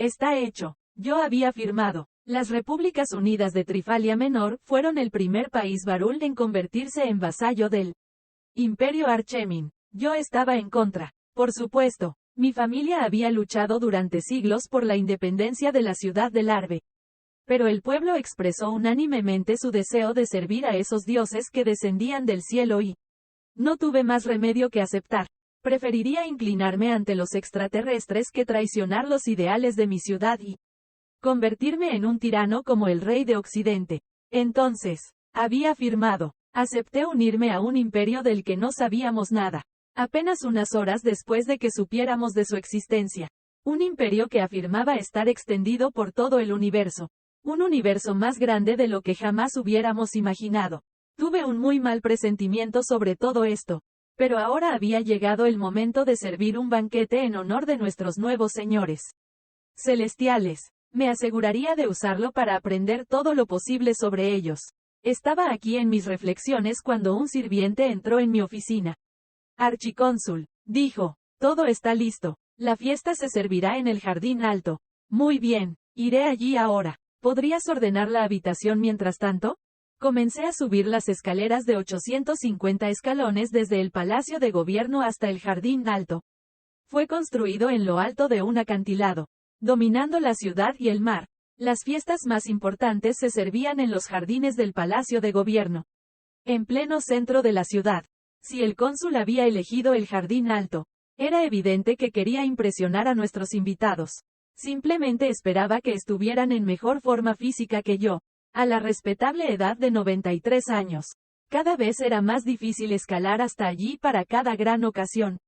Está hecho. Yo había firmado. Las Repúblicas Unidas de Trifalia Menor fueron el primer país varul en convertirse en vasallo del Imperio Archemin. Yo estaba en contra. Por supuesto, mi familia había luchado durante siglos por la independencia de la ciudad de Larve. Pero el pueblo expresó unánimemente su deseo de servir a esos dioses que descendían del cielo y no tuve más remedio que aceptar. Preferiría inclinarme ante los extraterrestres que traicionar los ideales de mi ciudad y convertirme en un tirano como el rey de Occidente. Entonces, había firmado. Acepté unirme a un imperio del que no sabíamos nada. Apenas unas horas después de que supiéramos de su existencia. Un imperio que afirmaba estar extendido por todo el universo. Un universo más grande de lo que jamás hubiéramos imaginado. Tuve un muy mal presentimiento sobre todo esto. Pero ahora había llegado el momento de servir un banquete en honor de nuestros nuevos señores celestiales. Me aseguraría de usarlo para aprender todo lo posible sobre ellos. Estaba aquí en mis reflexiones cuando un sirviente entró en mi oficina. Archicónsul, dijo, todo está listo. La fiesta se servirá en el jardín alto. Muy bien, iré allí ahora. ¿Podrías ordenar la habitación mientras tanto? Comencé a subir las escaleras de 850 escalones desde el Palacio de Gobierno hasta el jardín alto. Fue construido en lo alto de un acantilado, dominando la ciudad y el mar. Las fiestas más importantes se servían en los jardines del Palacio de Gobierno, en pleno centro de la ciudad. Si el cónsul había elegido el jardín alto, era evidente que quería impresionar a nuestros invitados. Simplemente esperaba que estuvieran en mejor forma física que yo, a la respetable edad de 93 años. Cada vez era más difícil escalar hasta allí para cada gran ocasión.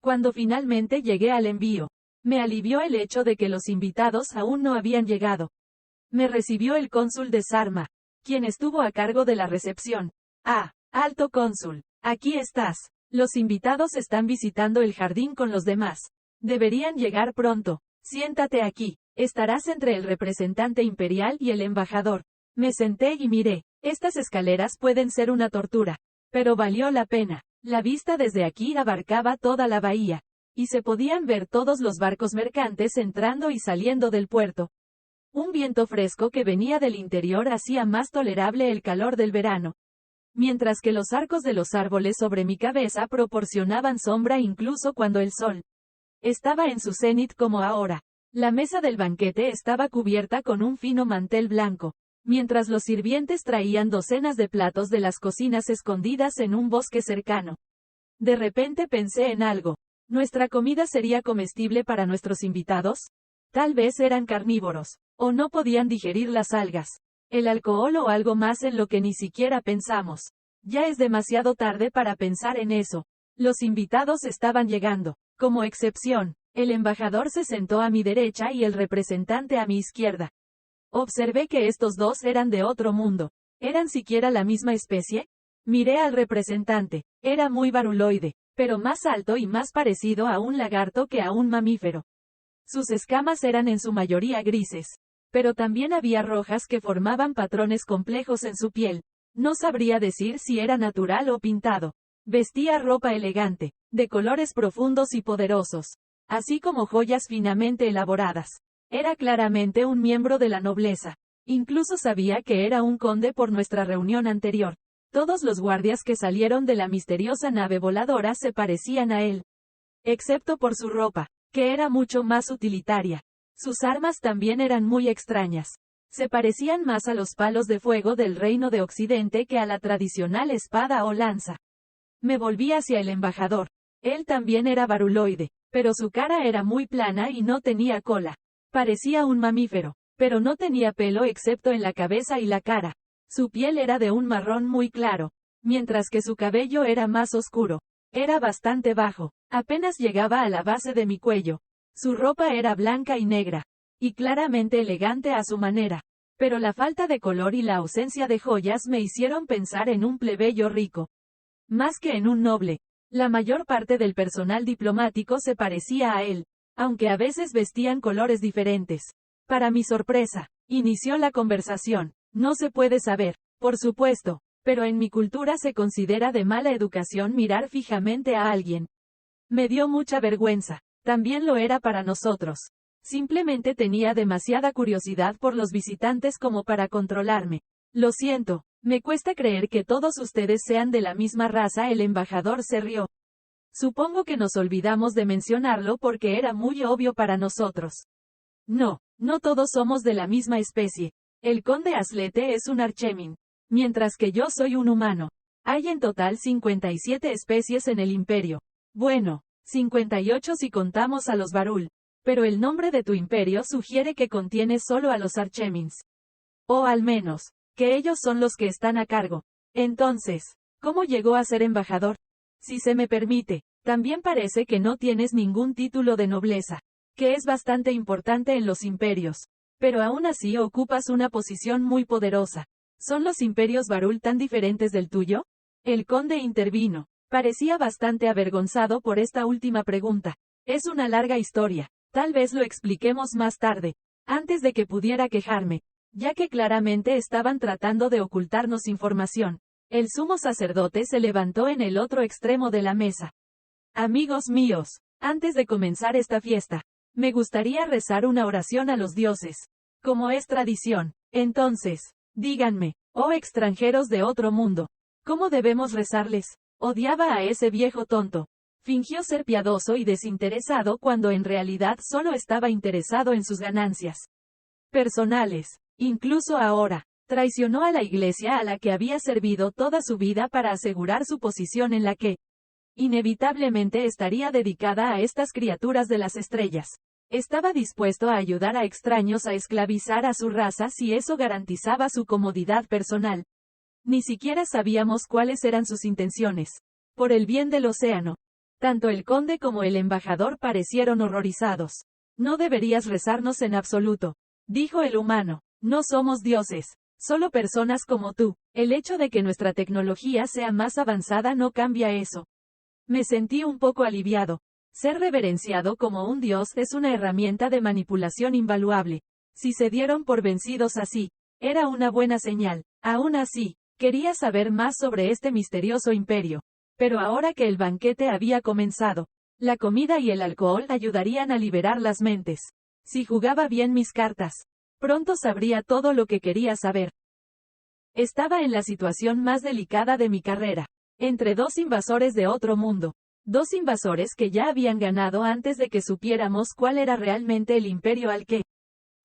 Cuando finalmente llegué al envío, me alivió el hecho de que los invitados aún no habían llegado. Me recibió el cónsul de Sarma, quien estuvo a cargo de la recepción. Ah, alto cónsul, aquí estás. Los invitados están visitando el jardín con los demás. Deberían llegar pronto. Siéntate aquí. Estarás entre el representante imperial y el embajador. Me senté y miré. Estas escaleras pueden ser una tortura, pero valió la pena. La vista desde aquí abarcaba toda la bahía, y se podían ver todos los barcos mercantes entrando y saliendo del puerto. Un viento fresco que venía del interior hacía más tolerable el calor del verano, mientras que los arcos de los árboles sobre mi cabeza proporcionaban sombra incluso cuando el sol estaba en su cenit como ahora. La mesa del banquete estaba cubierta con un fino mantel blanco, mientras los sirvientes traían docenas de platos de las cocinas escondidas en un bosque cercano. De repente pensé en algo. ¿Nuestra comida sería comestible para nuestros invitados? Tal vez eran carnívoros, o no podían digerir las algas, el alcohol o algo más en lo que ni siquiera pensamos. Ya es demasiado tarde para pensar en eso. Los invitados estaban llegando. Como excepción, el embajador se sentó a mi derecha y el representante a mi izquierda. Observé que estos dos eran de otro mundo. ¿Eran siquiera la misma especie? Miré al representante. Era muy varuloide, pero más alto y más parecido a un lagarto que a un mamífero. Sus escamas eran en su mayoría grises, pero también había rojas que formaban patrones complejos en su piel. No sabría decir si era natural o pintado. Vestía ropa elegante, de colores profundos y poderosos, así como joyas finamente elaboradas. Era claramente un miembro de la nobleza. Incluso sabía que era un conde por nuestra reunión anterior. Todos los guardias que salieron de la misteriosa nave voladora se parecían a él, excepto por su ropa, que era mucho más utilitaria. Sus armas también eran muy extrañas. Se parecían más a los palos de fuego del reino de Occidente que a la tradicional espada o lanza. Me volví hacia el embajador. Él también era varuloide, pero su cara era muy plana y no tenía cola. Parecía un mamífero, pero no tenía pelo excepto en la cabeza y la cara. Su piel era de un marrón muy claro, mientras que su cabello era más oscuro. Era bastante bajo, apenas llegaba a la base de mi cuello. Su ropa era blanca y negra, y claramente elegante a su manera. Pero la falta de color y la ausencia de joyas me hicieron pensar en un plebeyo rico, más que en un noble. La mayor parte del personal diplomático se parecía a él, aunque a veces vestían colores diferentes. Para mi sorpresa, inició la conversación. No se puede saber, por supuesto, pero en mi cultura se considera de mala educación mirar fijamente a alguien. Me dio mucha vergüenza. También lo era para nosotros. Simplemente tenía demasiada curiosidad por los visitantes como para controlarme. Lo siento, me cuesta creer que todos ustedes sean de la misma raza. El embajador se rió. Supongo que nos olvidamos de mencionarlo porque era muy obvio para nosotros. No, no todos somos de la misma especie. El conde Aslete es un Archemin, mientras que yo soy un humano. Hay en total 57 especies en el imperio. Bueno, 58 si contamos a los Varul. Pero el nombre de tu imperio sugiere que contiene solo a los Archemins. O al menos, que ellos son los que están a cargo. Entonces, ¿cómo llegó a ser embajador? Si se me permite, también parece que no tienes ningún título de nobleza, que es bastante importante en los imperios. Pero aún así ocupas una posición muy poderosa. ¿Son los imperios Varul tan diferentes del tuyo? El conde intervino. Parecía bastante avergonzado por esta última pregunta. Es una larga historia. Tal vez lo expliquemos más tarde, antes de que pudiera quejarme, ya que claramente estaban tratando de ocultarnos información. El sumo sacerdote se levantó en el otro extremo de la mesa. Amigos míos, antes de comenzar esta fiesta, me gustaría rezar una oración a los dioses, como es tradición. Entonces, díganme, oh extranjeros de otro mundo, ¿cómo debemos rezarles? Odiaba a ese viejo tonto. Fingió ser piadoso y desinteresado cuando en realidad solo estaba interesado en sus ganancias personales. Incluso ahora, traicionó a la iglesia a la que había servido toda su vida para asegurar su posición en la que, inevitablemente estaría dedicada a estas criaturas de las estrellas. Estaba dispuesto a ayudar a extraños a esclavizar a su raza si eso garantizaba su comodidad personal. Ni siquiera sabíamos cuáles eran sus intenciones. Por el bien del océano. Tanto el conde como el embajador parecieron horrorizados. No deberías rezarnos en absoluto, dijo el humano. No somos dioses, solo personas como tú. El hecho de que nuestra tecnología sea más avanzada no cambia eso. Me sentí un poco aliviado. Ser reverenciado como un dios es una herramienta de manipulación invaluable. Si se dieron por vencidos así, era una buena señal. Aún así, quería saber más sobre este misterioso imperio. Pero ahora que el banquete había comenzado, la comida y el alcohol ayudarían a liberar las mentes. Si jugaba bien mis cartas, pronto sabría todo lo que quería saber. Estaba en la situación más delicada de mi carrera, entre dos invasores de otro mundo. Dos invasores que ya habían ganado antes de que supiéramos cuál era realmente el imperio al que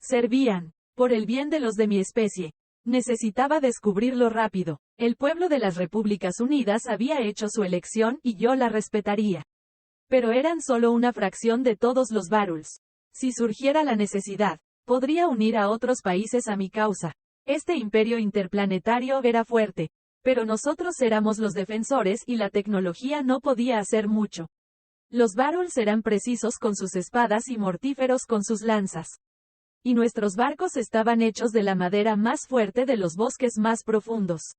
servían. Por el bien de los de mi especie, necesitaba descubrirlo rápido. El pueblo de las Repúblicas Unidas había hecho su elección y yo la respetaría. Pero eran solo una fracción de todos los Varuls. Si surgiera la necesidad, podría unir a otros países a mi causa. Este imperio interplanetario era fuerte, pero nosotros éramos los defensores y la tecnología no podía hacer mucho. Los Varuls eran precisos con sus espadas y mortíferos con sus lanzas. Y nuestros barcos estaban hechos de la madera más fuerte de los bosques más profundos.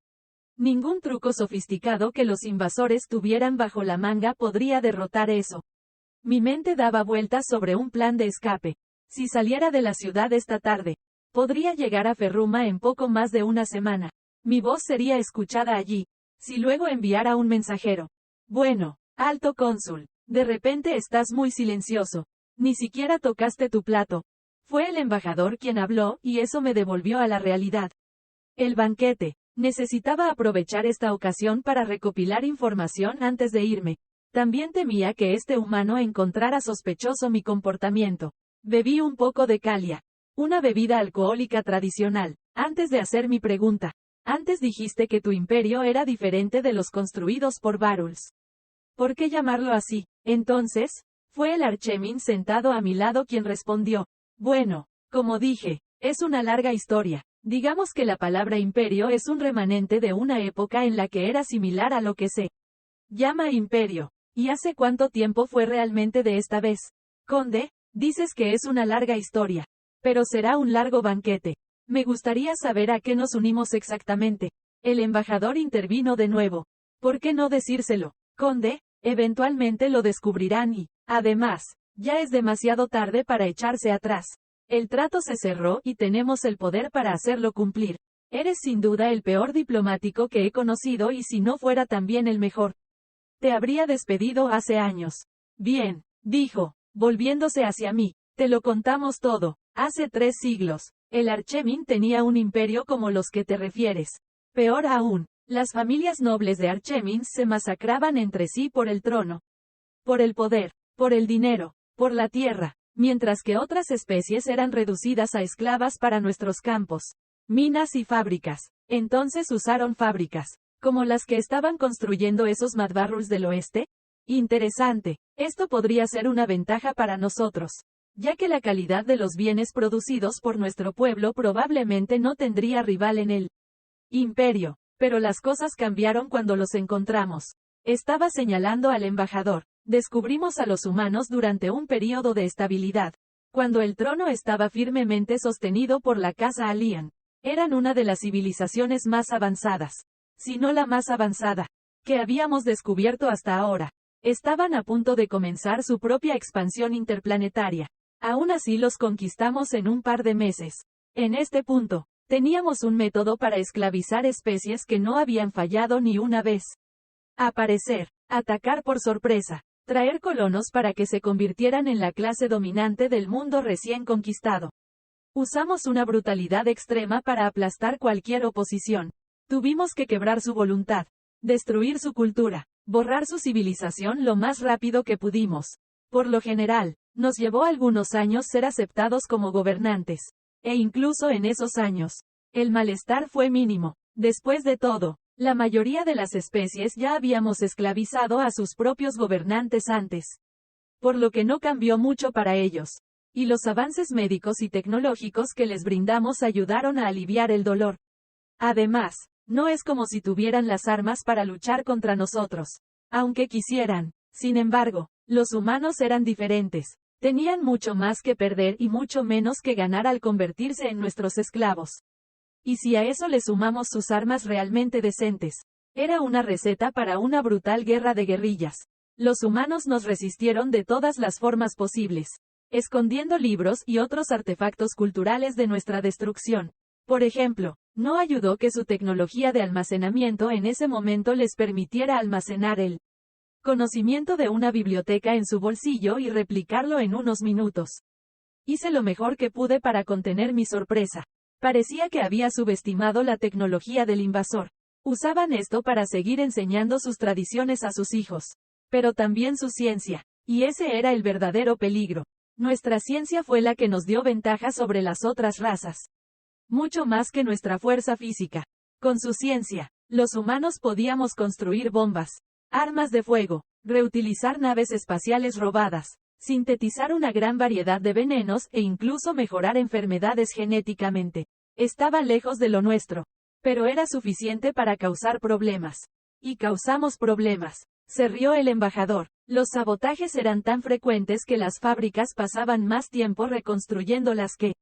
Ningún truco sofisticado que los invasores tuvieran bajo la manga podría derrotar eso. Mi mente daba vueltas sobre un plan de escape. Si saliera de la ciudad esta tarde, podría llegar a Ferruma en poco más de una semana. Mi voz sería escuchada allí. Si luego enviara un mensajero. Bueno, alto cónsul, de repente estás muy silencioso. Ni siquiera tocaste tu plato. Fue el embajador quien habló y eso me devolvió a la realidad. El banquete. Necesitaba aprovechar esta ocasión para recopilar información antes de irme. También temía que este humano encontrara sospechoso mi comportamiento. Bebí un poco de calia, una bebida alcohólica tradicional, antes de hacer mi pregunta. Antes dijiste que tu imperio era diferente de los construidos por Varuls. ¿Por qué llamarlo así? Entonces, fue el Archemin sentado a mi lado quien respondió. Bueno, como dije, es una larga historia. Digamos que la palabra imperio es un remanente de una época en la que era similar a lo que se llama imperio. ¿Y hace cuánto tiempo fue realmente de esta vez? Conde, dices que es una larga historia. Pero será un largo banquete. Me gustaría saber a qué nos unimos exactamente. El embajador intervino de nuevo. ¿Por qué no decírselo, conde? Eventualmente lo descubrirán y, además, ya es demasiado tarde para echarse atrás. El trato se cerró y tenemos el poder para hacerlo cumplir. Eres sin duda el peor diplomático que he conocido y si no fuera también el mejor. Te habría despedido hace años. Bien, dijo, volviéndose hacia mí. Te lo contamos todo. Hace 3 siglos, el Archemin tenía un imperio como los que te refieres. Peor aún, las familias nobles de Archemins se masacraban entre sí por el trono, por el poder, por el dinero, por la tierra, mientras que otras especies eran reducidas a esclavas para nuestros campos, minas y fábricas. Entonces usaron fábricas, como las que estaban construyendo esos Madvarruls del oeste. Interesante, esto podría ser una ventaja para nosotros, ya que la calidad de los bienes producidos por nuestro pueblo probablemente no tendría rival en el imperio, pero las cosas cambiaron cuando los encontramos. Estaba señalando al embajador. Descubrimos a los humanos durante un período de estabilidad, cuando el trono estaba firmemente sostenido por la casa Alian. Eran una de las civilizaciones más avanzadas, si no la más avanzada, que habíamos descubierto hasta ahora. Estaban a punto de comenzar su propia expansión interplanetaria. Aún así los conquistamos en un par de meses. En este punto, teníamos un método para esclavizar especies que no habían fallado ni una vez. Aparecer, atacar por sorpresa, traer colonos para que se convirtieran en la clase dominante del mundo recién conquistado. Usamos una brutalidad extrema para aplastar cualquier oposición. Tuvimos que quebrar su voluntad, destruir su cultura, borrar su civilización lo más rápido que pudimos. Por lo general, nos llevó algunos años ser aceptados como gobernantes. E incluso en esos años, el malestar fue mínimo. Después de todo, la mayoría de las especies ya habíamos esclavizado a sus propios gobernantes antes. Por lo que no cambió mucho para ellos. Y los avances médicos y tecnológicos que les brindamos ayudaron a aliviar el dolor. Además, no es como si tuvieran las armas para luchar contra nosotros. Aunque quisieran. Sin embargo, los humanos eran diferentes. Tenían mucho más que perder y mucho menos que ganar al convertirse en nuestros esclavos. Y si a eso le sumamos sus armas realmente decentes, era una receta para una brutal guerra de guerrillas. Los humanos nos resistieron de todas las formas posibles, escondiendo libros y otros artefactos culturales de nuestra destrucción. Por ejemplo, no ayudó que su tecnología de almacenamiento en ese momento les permitiera almacenar el conocimiento de una biblioteca en su bolsillo y replicarlo en unos minutos. Hice lo mejor que pude para contener mi sorpresa. Parecía que había subestimado la tecnología del invasor. Usaban esto para seguir enseñando sus tradiciones a sus hijos, pero también su ciencia. Y ese era el verdadero peligro. Nuestra ciencia fue la que nos dio ventaja sobre las otras razas. Mucho más que nuestra fuerza física. Con su ciencia, los humanos podíamos construir bombas, armas de fuego, reutilizar naves espaciales robadas, sintetizar una gran variedad de venenos e incluso mejorar enfermedades genéticamente. Estaba lejos de lo nuestro, pero era suficiente para causar problemas. Y causamos problemas. Se rió el embajador. Los sabotajes eran tan frecuentes que las fábricas pasaban más tiempo reconstruyéndolas que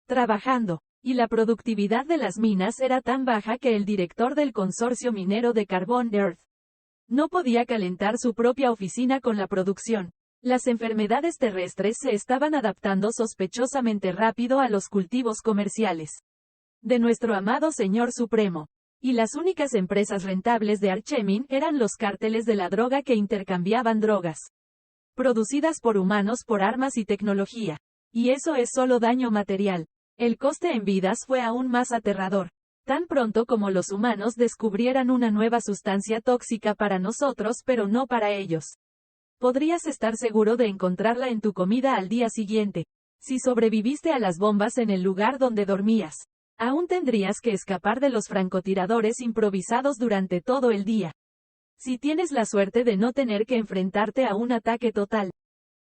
trabajando, y la productividad de las minas era tan baja que el director del consorcio minero de carbón Earth no podía calentar su propia oficina con la producción. Las enfermedades terrestres se estaban adaptando sospechosamente rápido a los cultivos comerciales de nuestro amado Señor Supremo. Y las únicas empresas rentables de Archemin eran los cárteles de la droga que intercambiaban drogas producidas por humanos por armas y tecnología. Y eso es solo daño material. El coste en vidas fue aún más aterrador. Tan pronto como los humanos descubrieran una nueva sustancia tóxica para nosotros pero no para ellos. Podrías estar seguro de encontrarla en tu comida al día siguiente. Si sobreviviste a las bombas en el lugar donde dormías, aún tendrías que escapar de los francotiradores improvisados durante todo el día. Si tienes la suerte de no tener que enfrentarte a un ataque total.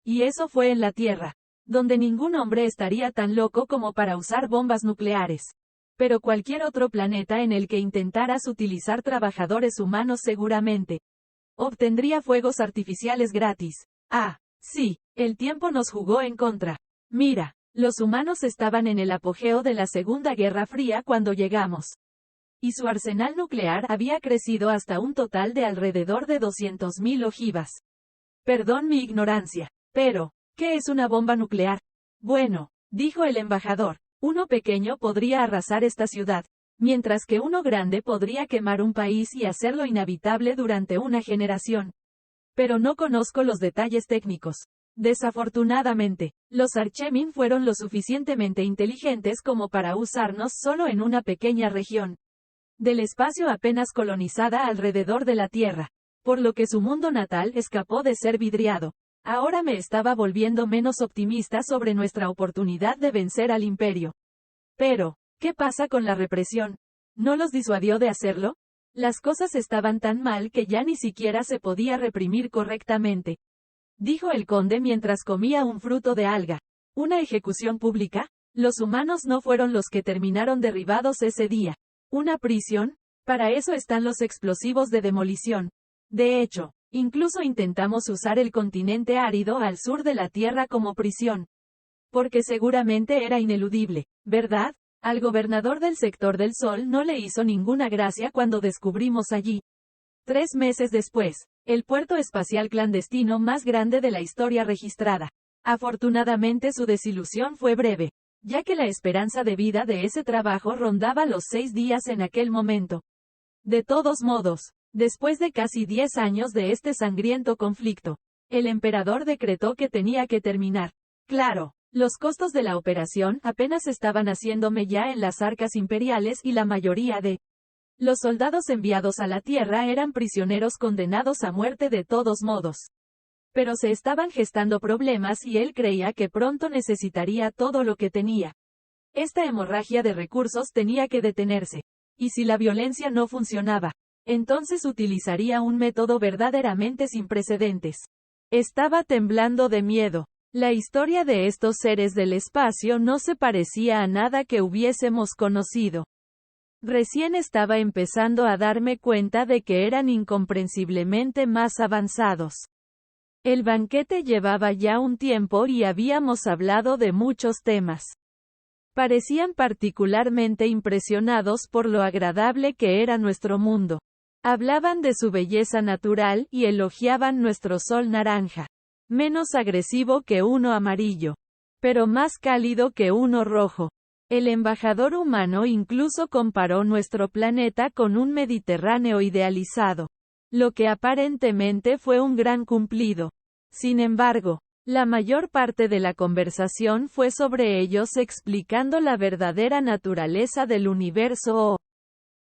Y eso fue en la Tierra, donde ningún hombre estaría tan loco como para usar bombas nucleares. Pero cualquier otro planeta en el que intentaras utilizar trabajadores humanos seguramente obtendría fuegos artificiales gratis. Ah, sí, el tiempo nos jugó en contra. Mira, los humanos estaban en el apogeo de la Segunda Guerra Fría cuando llegamos. Y su arsenal nuclear había crecido hasta un total de alrededor de 200.000 ojivas. Perdón mi ignorancia, pero, ¿qué es una bomba nuclear? Bueno, dijo el embajador, uno pequeño podría arrasar esta ciudad, mientras que uno grande podría quemar un país y hacerlo inhabitable durante una generación. Pero no conozco los detalles técnicos. Desafortunadamente, los Archemin fueron lo suficientemente inteligentes como para usarnos solo en una pequeña región del espacio apenas colonizada alrededor de la Tierra, por lo que su mundo natal escapó de ser vidriado. Ahora me estaba volviendo menos optimista sobre nuestra oportunidad de vencer al Imperio. Pero, ¿qué pasa con la represión? ¿No los disuadió de hacerlo? Las cosas estaban tan mal que ya ni siquiera se podía reprimir correctamente, dijo el conde mientras comía un fruto de alga. ¿Una ejecución pública? Los humanos no fueron los que terminaron derribados ese día. ¿Una prisión? Para eso están los explosivos de demolición. De hecho, incluso intentamos usar el continente árido al sur de la Tierra como prisión. Porque seguramente era ineludible, ¿verdad? Al gobernador del sector del Sol no le hizo ninguna gracia cuando descubrimos allí. 3 meses después, el puerto espacial clandestino más grande de la historia registrada. Afortunadamente su desilusión fue breve, ya que la esperanza de vida de ese trabajo rondaba los 6 días en aquel momento. De todos modos, después de casi 10 años de este sangriento conflicto, el emperador decretó que tenía que terminar. Claro, los costos de la operación apenas estaban haciéndome ya en las arcas imperiales y la mayoría de los soldados enviados a la Tierra eran prisioneros condenados a muerte de todos modos. Pero se estaban gestando problemas y él creía que pronto necesitaría todo lo que tenía. Esta hemorragia de recursos tenía que detenerse. Y si la violencia no funcionaba, entonces utilizaría un método verdaderamente sin precedentes. Estaba temblando de miedo. La historia de estos seres del espacio no se parecía a nada que hubiésemos conocido. Recién estaba empezando a darme cuenta de que eran incomprensiblemente más avanzados. El banquete llevaba ya un tiempo y habíamos hablado de muchos temas. Parecían particularmente impresionados por lo agradable que era nuestro mundo. Hablaban de su belleza natural y elogiaban nuestro sol naranja. Menos agresivo que uno amarillo, pero más cálido que uno rojo. El embajador humano incluso comparó nuestro planeta con un Mediterráneo idealizado, lo que aparentemente fue un gran cumplido. Sin embargo, la mayor parte de la conversación fue sobre ellos explicando la verdadera naturaleza del universo o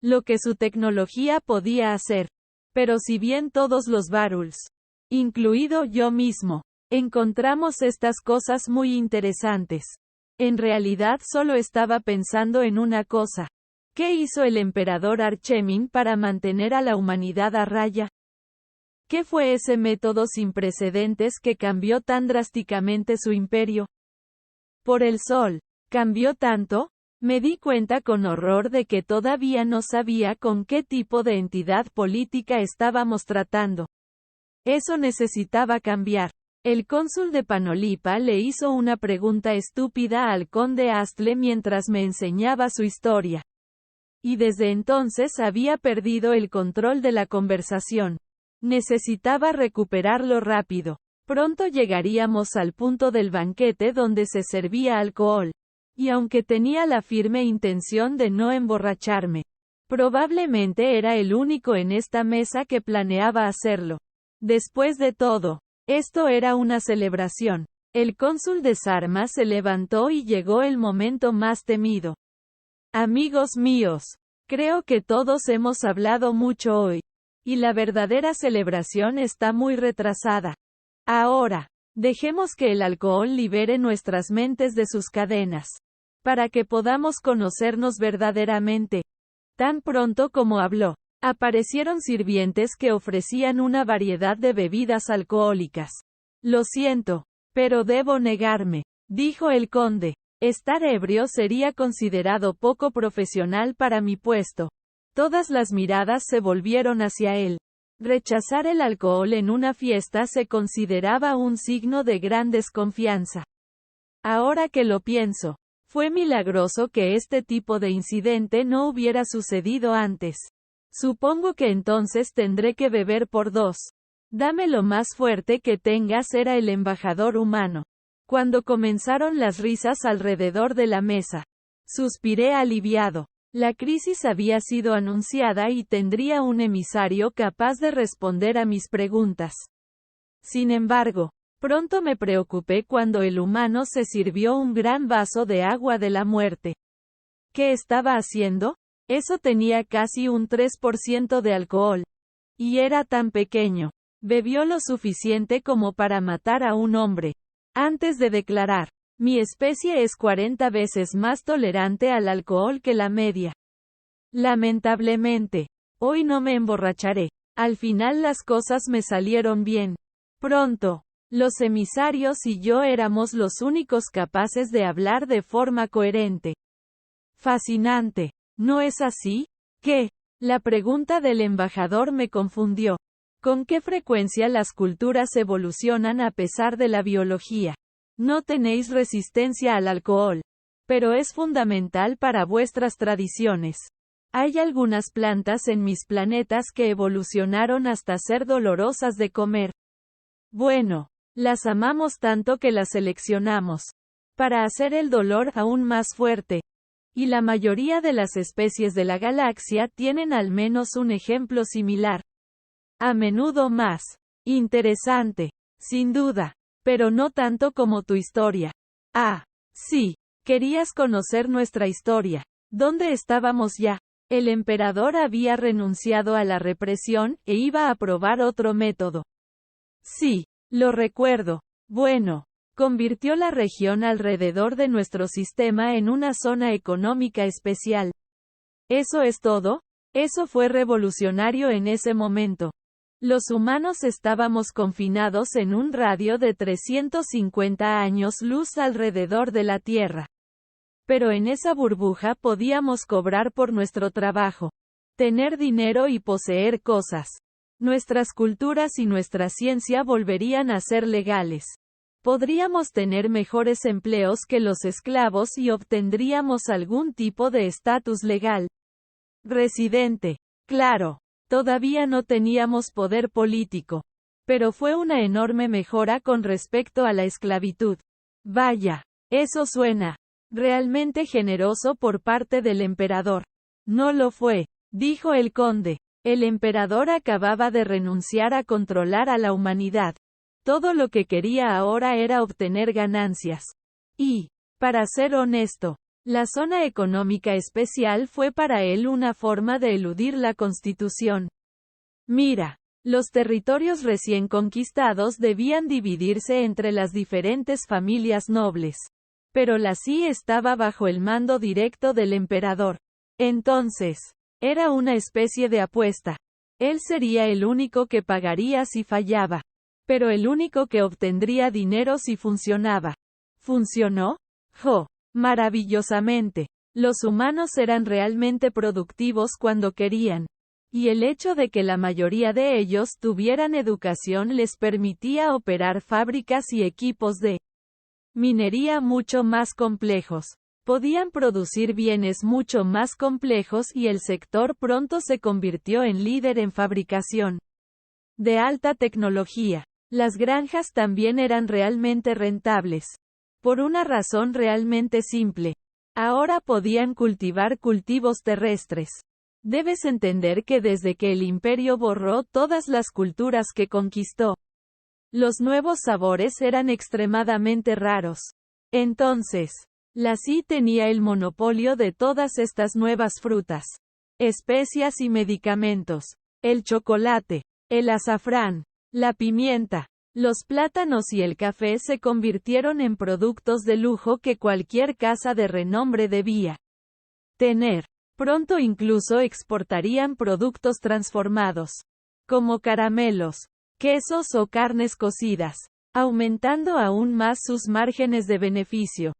lo que su tecnología podía hacer. Pero si bien todos los Baruls, incluido yo mismo, encontramos estas cosas muy interesantes, en realidad solo estaba pensando en una cosa. ¿Qué hizo el emperador Archemin para mantener a la humanidad a raya? ¿Qué fue ese método sin precedentes que cambió tan drásticamente su imperio? Por el sol. ¿Cambió tanto? Me di cuenta con horror de que todavía no sabía con qué tipo de entidad política estábamos tratando. Eso necesitaba cambiar. El cónsul de Panolipa le hizo una pregunta estúpida al conde Astle mientras me enseñaba su historia. Y desde entonces había perdido el control de la conversación. Necesitaba recuperarlo rápido. Pronto llegaríamos al punto del banquete donde se servía alcohol. Y aunque tenía la firme intención de no emborracharme, probablemente era el único en esta mesa que planeaba hacerlo. Después de todo, esto era una celebración. El cónsul de Sarma se levantó y llegó el momento más temido. Amigos míos, creo que todos hemos hablado mucho hoy. Y la verdadera celebración está muy retrasada. Ahora, dejemos que el alcohol libere nuestras mentes de sus cadenas, para que podamos conocernos verdaderamente. Tan pronto como habló, aparecieron sirvientes que ofrecían una variedad de bebidas alcohólicas. Lo siento, pero debo negarme, dijo el conde. Estar ebrio sería considerado poco profesional para mi puesto. Todas las miradas se volvieron hacia él. Rechazar el alcohol en una fiesta se consideraba un signo de gran desconfianza. Ahora que lo pienso, fue milagroso que este tipo de incidente no hubiera sucedido antes. Supongo que entonces tendré que beber por 2. Dame lo más fuerte que tengas, era el embajador humano. Cuando comenzaron las risas alrededor de la mesa, suspiré aliviado. La crisis había sido anunciada y tendría un emisario capaz de responder a mis preguntas. Sin embargo, Pronto me preocupé cuando el humano se sirvió un gran vaso de agua de la muerte. ¿Qué estaba haciendo? Eso tenía casi un 3% de alcohol. Y era tan pequeño. Bebió lo suficiente como para matar a un hombre. Antes de declarar, mi especie es 40 veces más tolerante al alcohol que la media. Lamentablemente, hoy no me emborracharé. Al final las cosas me salieron bien. Pronto, los emisarios y yo éramos los únicos capaces de hablar de forma coherente. Fascinante, ¿no es así? ¿Qué? La pregunta del embajador me confundió. ¿Con qué frecuencia las culturas evolucionan a pesar de la biología? No tenéis resistencia al alcohol, pero es fundamental para vuestras tradiciones. Hay algunas plantas en mis planetas que evolucionaron hasta ser dolorosas de comer. Bueno, las amamos tanto que las seleccionamos para hacer el dolor aún más fuerte. Y la mayoría de las especies de la galaxia tienen al menos un ejemplo similar. A menudo más interesante, sin duda, pero no tanto como tu historia. Ah, sí, querías conocer nuestra historia. ¿Dónde estábamos ya? El emperador había renunciado a la represión e iba a probar otro método. Sí, lo recuerdo. Bueno, convirtió la región alrededor de nuestro sistema en una zona económica especial. ¿Eso es todo? Eso fue revolucionario en ese momento. Los humanos estábamos confinados en un radio de 350 años luz alrededor de la Tierra. Pero en esa burbuja podíamos cobrar por nuestro trabajo, tener dinero y poseer cosas. Nuestras culturas y nuestra ciencia volverían a ser legales. Podríamos tener mejores empleos que los esclavos y obtendríamos algún tipo de estatus legal. Residente. Claro. Todavía no teníamos poder político. Pero fue una enorme mejora con respecto a la esclavitud. Vaya. Eso suena realmente generoso por parte del emperador. No lo fue, dijo el conde. El emperador acababa de renunciar a controlar a la humanidad. Todo lo que quería ahora era obtener ganancias. Y, para ser honesto, la zona económica especial fue para él una forma de eludir la Constitución. Mira, los territorios recién conquistados debían dividirse entre las diferentes familias nobles. Pero la CI estaba bajo el mando directo del emperador. Entonces, era una especie de apuesta. Él sería el único que pagaría si fallaba. Pero el único que obtendría dinero si funcionaba. ¿Funcionó? ¡Jo! Maravillosamente. Los humanos eran realmente productivos cuando querían. Y el hecho de que la mayoría de ellos tuvieran educación les permitía operar fábricas y equipos de minería mucho más complejos. Podían producir bienes mucho más complejos y el sector pronto se convirtió en líder en fabricación de alta tecnología. Las granjas también eran realmente rentables. Por una razón realmente simple. Ahora podían cultivar cultivos terrestres. Debes entender que desde que el imperio borró todas las culturas que conquistó, los nuevos sabores eran extremadamente raros. Entonces, la CI tenía el monopolio de todas estas nuevas frutas, especias y medicamentos. El chocolate, el azafrán, la pimienta, los plátanos y el café se convirtieron en productos de lujo que cualquier casa de renombre debía tener. Pronto incluso exportarían productos transformados, como caramelos, quesos o carnes cocidas, aumentando aún más sus márgenes de beneficio.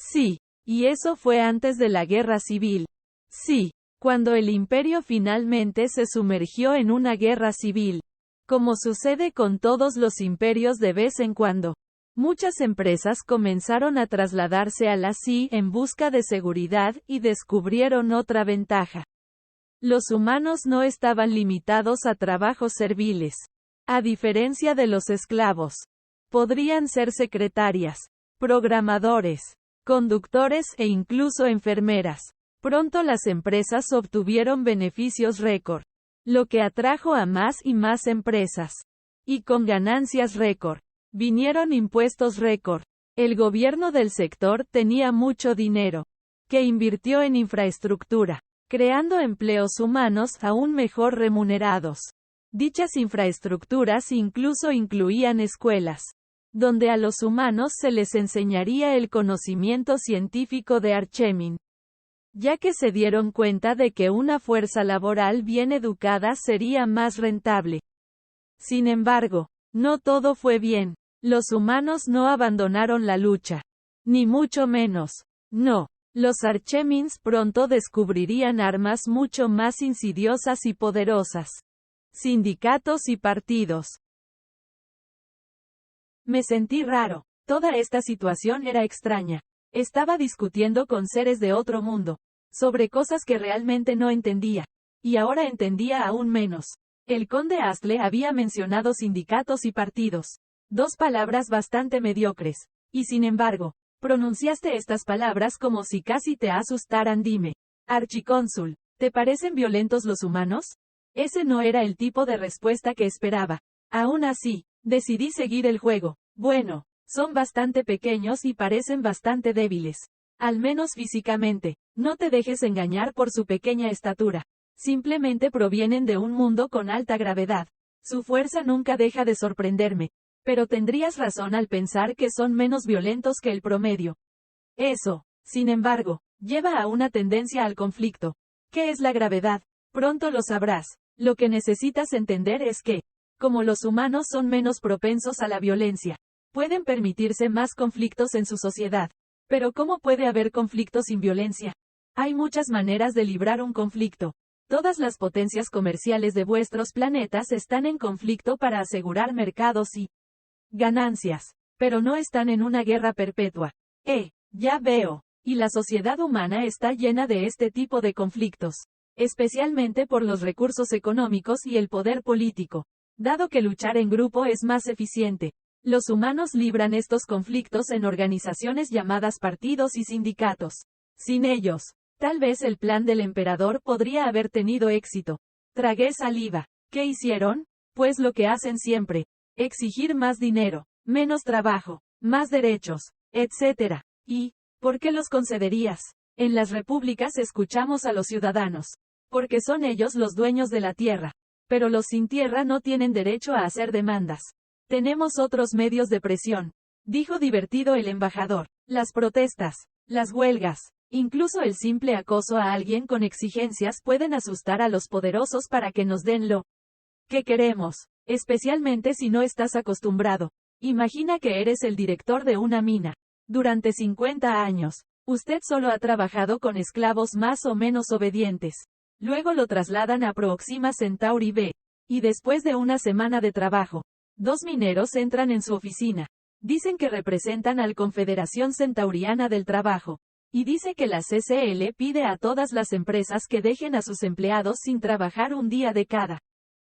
Sí, y eso fue antes de la guerra civil. Sí, cuando el imperio finalmente se sumergió en una guerra civil. Como sucede con todos los imperios de vez en cuando. Muchas empresas comenzaron a trasladarse a la CI en busca de seguridad y descubrieron otra ventaja. Los humanos no estaban limitados a trabajos serviles. A diferencia de los esclavos. Podrían ser secretarias, programadores, conductores e incluso enfermeras. Pronto las empresas obtuvieron beneficios récord, lo que atrajo a más y más empresas. Y con ganancias récord. Vinieron impuestos récord. El gobierno del sector tenía mucho dinero, que invirtió en infraestructura, creando empleos humanos aún mejor remunerados. Dichas infraestructuras incluso incluían escuelas, donde a los humanos se les enseñaría el conocimiento científico de Archemin, ya que se dieron cuenta de que una fuerza laboral bien educada sería más rentable. Sin embargo, no todo fue bien. Los humanos no abandonaron la lucha. Ni mucho menos. No. Los Archemins pronto descubrirían armas mucho más insidiosas y poderosas. Sindicatos y partidos. Me sentí raro. Toda esta situación era extraña. Estaba discutiendo con seres de otro mundo, sobre cosas que realmente no entendía. Y ahora entendía aún menos. El conde Astle había mencionado sindicatos y partidos. Dos palabras bastante mediocres. Y sin embargo, pronunciaste estas palabras como si casi te asustaran. Dime, archicónsul, ¿te parecen violentos los humanos? Ese no era el tipo de respuesta que esperaba. Aún así, decidí seguir el juego. Bueno, son bastante pequeños y parecen bastante débiles. Al menos físicamente. No te dejes engañar por su pequeña estatura. Simplemente provienen de un mundo con alta gravedad. Su fuerza nunca deja de sorprenderme. Pero tendrías razón al pensar que son menos violentos que el promedio. Eso, sin embargo, lleva a una tendencia al conflicto. ¿Qué es la gravedad? Pronto lo sabrás. Lo que necesitas entender es que, como los humanos son menos propensos a la violencia, pueden permitirse más conflictos en su sociedad. Pero ¿cómo puede haber conflicto sin violencia? Hay muchas maneras de librar un conflicto. Todas las potencias comerciales de vuestros planetas están en conflicto para asegurar mercados y ganancias, pero no están en una guerra perpetua. Ya veo. Y la sociedad humana está llena de este tipo de conflictos, especialmente por los recursos económicos y el poder político. Dado que luchar en grupo es más eficiente, los humanos libran estos conflictos en organizaciones llamadas partidos y sindicatos. Sin ellos, tal vez el plan del emperador podría haber tenido éxito. Tragué saliva. ¿Qué hicieron? Pues lo que hacen siempre. Exigir más dinero, menos trabajo, más derechos, etc. ¿Y por qué los concederías? En las repúblicas escuchamos a los ciudadanos, porque son ellos los dueños de la tierra. Pero los sin tierra no tienen derecho a hacer demandas. Tenemos otros medios de presión, dijo divertido el embajador. Las protestas, las huelgas, incluso el simple acoso a alguien con exigencias pueden asustar a los poderosos para que nos den lo que queremos. Especialmente si no estás acostumbrado. Imagina que eres el director de una mina. Durante 50 años, usted solo ha trabajado con esclavos más o menos obedientes. Luego lo trasladan a Proxima Centauri B. Y después de una semana de trabajo, dos mineros entran en su oficina. Dicen que representan al Confederación Centauriana del Trabajo. Y dice que la CCL pide a todas las empresas que dejen a sus empleados sin trabajar un día de cada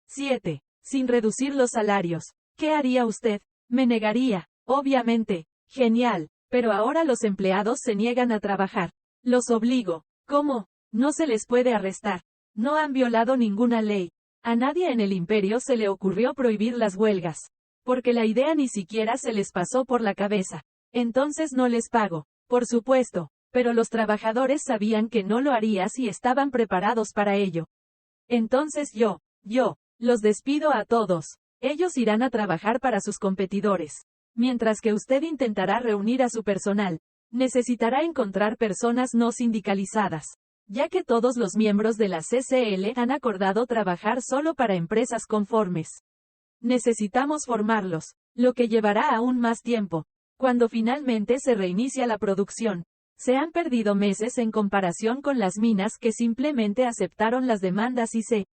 7. Sin reducir los salarios. ¿Qué haría usted? Me negaría, obviamente. Genial. Pero ahora los empleados se niegan a trabajar. Los obligo. ¿Cómo? No se les puede arrestar. No han violado ninguna ley. A nadie en el imperio se le ocurrió prohibir las huelgas. Porque la idea ni siquiera se les pasó por la cabeza. Entonces no les pago. Por supuesto. Pero los trabajadores sabían que no lo haría si estaban preparados para ello. Entonces yo, los despido a todos. Ellos irán a trabajar para sus competidores. Mientras que usted intentará reunir a su personal. Necesitará encontrar personas no sindicalizadas. Ya que todos los miembros de la CCL han acordado trabajar solo para empresas conformes. Necesitamos formarlos, lo que llevará aún más tiempo. Cuando finalmente se reinicia la producción, se han perdido meses en comparación con las minas que simplemente aceptaron las demandas y se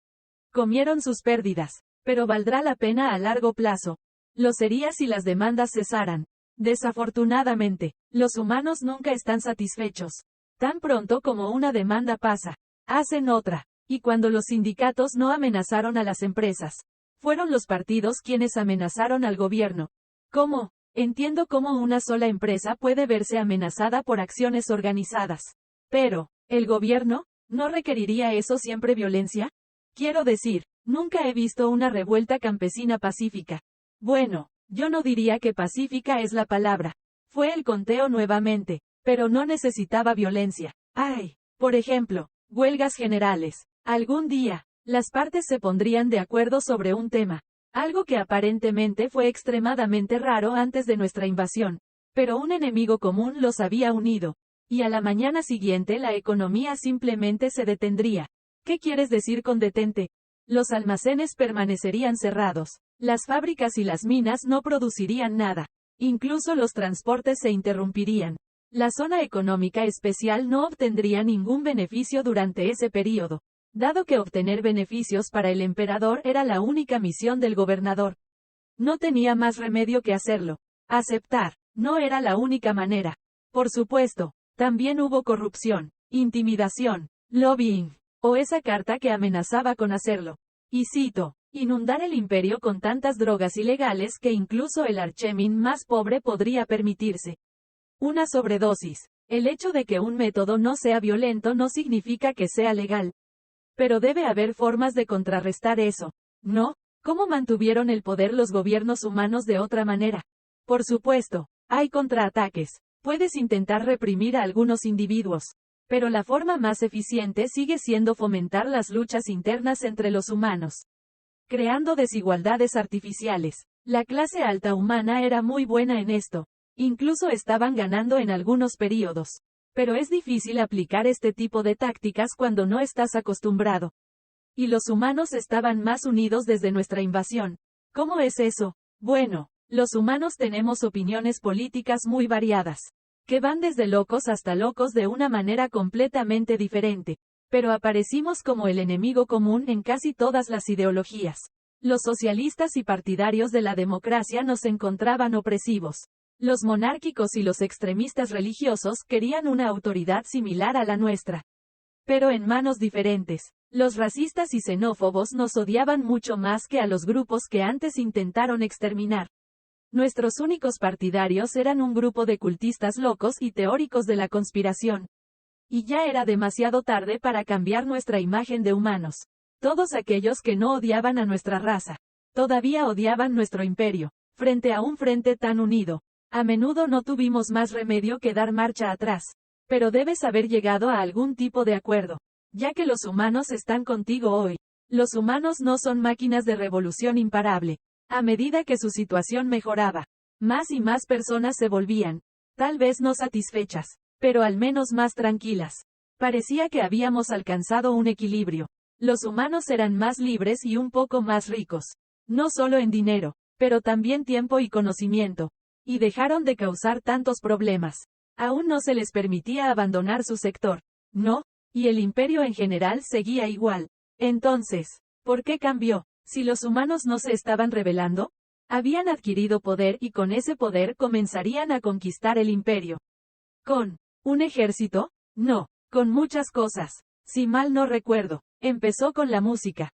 comieron sus pérdidas, pero valdrá la pena a largo plazo. Lo sería si las demandas cesaran. Desafortunadamente, los humanos nunca están satisfechos. Tan pronto como una demanda pasa, hacen otra. Y cuando los sindicatos no amenazaron a las empresas, fueron los partidos quienes amenazaron al gobierno. ¿Cómo? Entiendo cómo una sola empresa puede verse amenazada por acciones organizadas. Pero, ¿el gobierno? ¿No requeriría eso siempre violencia? Quiero decir, nunca he visto una revuelta campesina pacífica. Bueno, Yo no diría que pacífica es la palabra. Fue el conteo nuevamente, pero no necesitaba violencia. Ay, por ejemplo, huelgas generales. Algún día, las partes se pondrían de acuerdo sobre un tema. Algo que aparentemente fue extremadamente raro antes de nuestra invasión. Pero un enemigo común los había unido. Y a la mañana siguiente la economía simplemente se detendría. ¿Qué quieres decir con detente? Los almacenes permanecerían cerrados. Las fábricas y las minas no producirían nada. Incluso los transportes se interrumpirían. La zona económica especial no obtendría ningún beneficio durante ese período, dado que obtener beneficios para el emperador era la única misión del gobernador. No tenía más remedio que hacerlo. Aceptar, no era la única manera. Por supuesto, también hubo corrupción, intimidación, lobbying, o esa carta que amenazaba con hacerlo. Y cito, inundar el imperio con tantas drogas ilegales que incluso el archemin más pobre podría permitirse. Una sobredosis. El hecho de que un método no sea violento no significa que sea legal. Pero debe haber formas de contrarrestar eso, ¿no? ¿Cómo mantuvieron el poder los gobiernos humanos de otra manera? Por supuesto, hay contraataques. Puedes intentar reprimir a algunos individuos. Pero la forma más eficiente sigue siendo fomentar las luchas internas entre los humanos, creando desigualdades artificiales. La clase alta humana era muy buena en esto. Incluso estaban ganando en algunos períodos. Pero es difícil aplicar este tipo de tácticas cuando no estás acostumbrado. Y los humanos estaban más unidos desde nuestra invasión. ¿Cómo es eso? Bueno, los humanos tenemos opiniones políticas muy variadas, que van desde locos hasta locos de una manera completamente diferente. Pero aparecimos como el enemigo común en casi todas las ideologías. Los socialistas y partidarios de la democracia nos encontraban opresivos. Los monárquicos y los extremistas religiosos querían una autoridad similar a la nuestra, pero en manos diferentes. Los racistas y xenófobos nos odiaban mucho más que a los grupos que antes intentaron exterminar. Nuestros únicos partidarios eran un grupo de cultistas locos y teóricos de la conspiración. Y ya era demasiado tarde para cambiar nuestra imagen de humanos. Todos aquellos que no odiaban a nuestra raza, todavía odiaban nuestro imperio. Frente a un frente tan unido, a menudo no tuvimos más remedio que dar marcha atrás. Pero debes haber llegado a algún tipo de acuerdo, ya que los humanos están contigo hoy. Los humanos no son máquinas de revolución imparable. A medida que su situación mejoraba, más y más personas se volvían, tal vez no satisfechas, pero al menos más tranquilas. Parecía que habíamos alcanzado un equilibrio. Los humanos eran más libres y un poco más ricos. No solo en dinero, pero también tiempo y conocimiento. Y dejaron de causar tantos problemas. Aún no se les permitía abandonar su sector, ¿no? Y el imperio en general seguía igual. Entonces, ¿por qué cambió? Si los humanos no se estaban rebelando, habían adquirido poder y con ese poder comenzarían a conquistar el imperio. ¿Con un ejército? No, con muchas cosas. Si mal no recuerdo, empezó con la música.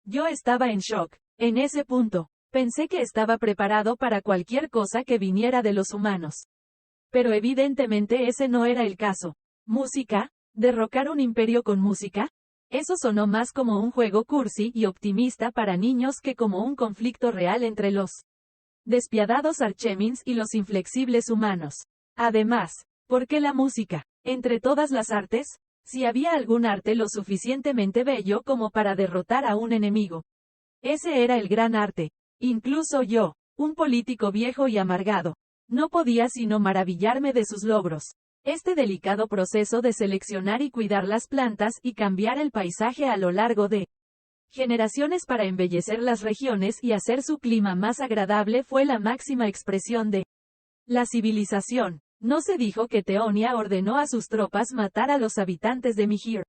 Yo estaba en shock. En ese punto, pensé que estaba preparado para cualquier cosa que viniera de los humanos. Pero evidentemente ese no era el caso. ¿Música? ¿Derrocar un imperio con música? Eso sonó más como un juego cursi y optimista para niños que como un conflicto real entre los despiadados archemins y los inflexibles humanos. Además, ¿por qué la música? Entre todas las artes, si había algún arte lo suficientemente bello como para derrotar a un enemigo. Ese era el gran arte. Incluso yo, un político viejo y amargado, no podía sino maravillarme de sus logros. Este delicado proceso de seleccionar y cuidar las plantas y cambiar el paisaje a lo largo de generaciones para embellecer las regiones y hacer su clima más agradable fue la máxima expresión de la civilización. No se dijo que Teonia ordenó a sus tropas matar a los habitantes de Mihir.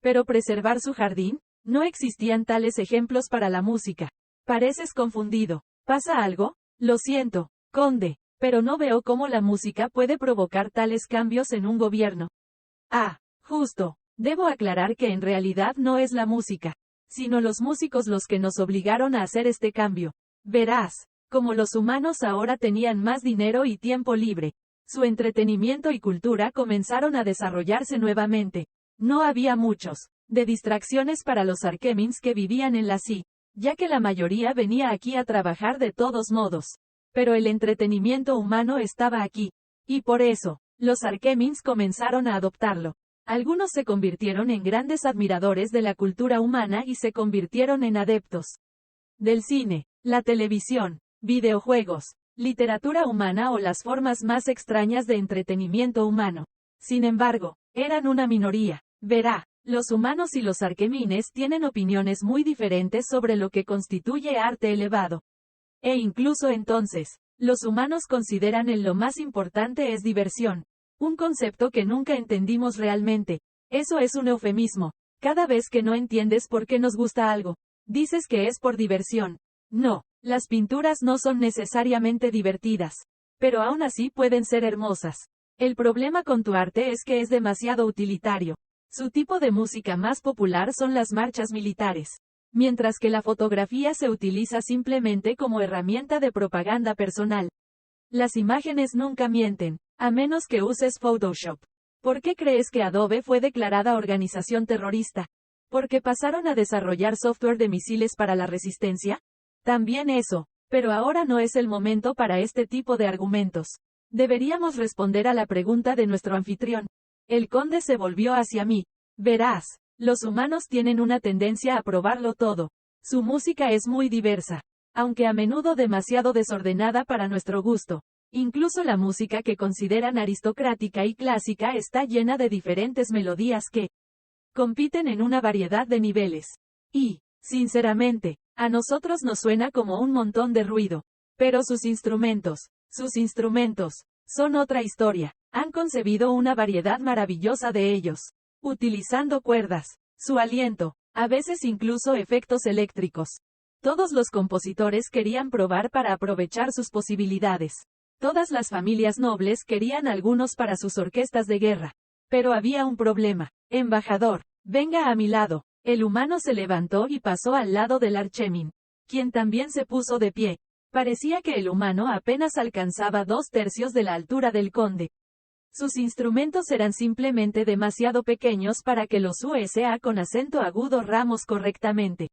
Pero preservar su jardín, no existían tales ejemplos para la música. Pareces confundido. ¿Pasa algo? Lo siento, conde, pero no veo cómo la música puede provocar tales cambios en un gobierno. Ah, justo. Debo aclarar que en realidad no es la música, sino los músicos los que nos obligaron a hacer este cambio. Verás, como los humanos ahora tenían más dinero y tiempo libre, su entretenimiento y cultura comenzaron a desarrollarse nuevamente. No había muchos de distracciones para los archemins que vivían en la Sea. ya que la mayoría venía aquí a trabajar de todos modos. Pero el entretenimiento humano estaba aquí. Y por eso, los Arquemins comenzaron a adoptarlo. Algunos se convirtieron en grandes admiradores de la cultura humana y se convirtieron en adeptos del cine, la televisión, videojuegos, literatura humana o las formas más extrañas de entretenimiento humano. Sin embargo, eran una minoría. Verá, los humanos y los Arquemines tienen opiniones muy diferentes sobre lo que constituye arte elevado. E incluso entonces, los humanos consideran lo más importante es diversión. Un concepto que nunca entendimos realmente. Eso es un eufemismo. Cada vez que no entiendes por qué nos gusta algo, dices que es por diversión. No, las pinturas no son necesariamente divertidas. Pero aún así pueden ser hermosas. El problema con tu arte es que es demasiado utilitario. Su tipo de música más popular son las marchas militares. Mientras que la fotografía se utiliza simplemente como herramienta de propaganda personal. Las imágenes nunca mienten, a menos que uses Photoshop. ¿Por qué crees que Adobe fue declarada organización terrorista? ¿Porque pasaron a desarrollar software de misiles para la resistencia? También eso, pero ahora no es el momento para este tipo de argumentos. Deberíamos responder a la pregunta de nuestro anfitrión. El conde se volvió hacia mí. Verás, los humanos tienen una tendencia a probarlo todo. Su música es muy diversa, aunque a menudo demasiado desordenada para nuestro gusto. Incluso la música que consideran aristocrática y clásica está llena de diferentes melodías que compiten en una variedad de niveles. Y, sinceramente, a nosotros nos suena como un montón de ruido. Pero sus instrumentos, son otra historia. Han concebido una variedad maravillosa de ellos, utilizando cuerdas, su aliento, a veces incluso efectos eléctricos. Todos los compositores querían probar para aprovechar sus posibilidades. Todas las familias nobles querían algunos para sus orquestas de guerra. Pero había un problema. Embajador, venga a mi lado. El humano se levantó y pasó al lado del Archemin, quien también se puso de pie. Parecía que el humano apenas alcanzaba 2/3 de la altura del conde. Sus instrumentos eran simplemente demasiado pequeños para que los USA con acento agudo ramos correctamente.